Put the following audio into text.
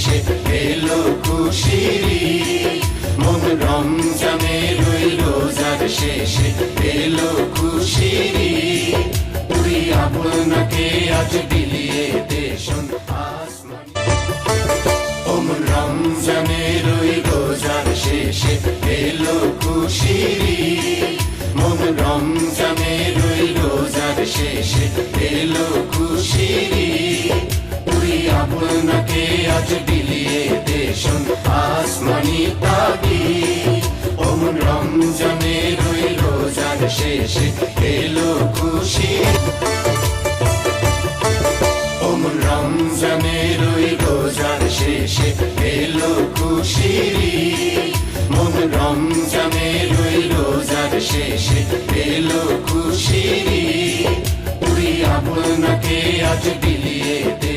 শেষে এলো খুশির ঈদ। মন রমজানের ওই রোজার শেষে এলো খুশির ঈদ। তুই আপনাকে আজ বিলিয়ে দে শোন আসমানি। ও মন রমজানের ওই রোজার শেষে এলো খুশির ঈদ। মন রমজানের ওই রোজার শেষে এলো খুশির ঈদ। তুই আপনাকে আজ বিলিয়ে দে শোন আসমানি তাবিজ। ও মন রমজানের ওই রোজার শেষে এলো খুশির। ও মন রমজানের ওই রোজার শেষে এলো খুশির ঈদ। মন রমজানের ওই রোজার শেষে এলো খুশির ঈদ। তুই আপনাকে আজ বিলিয়ে দে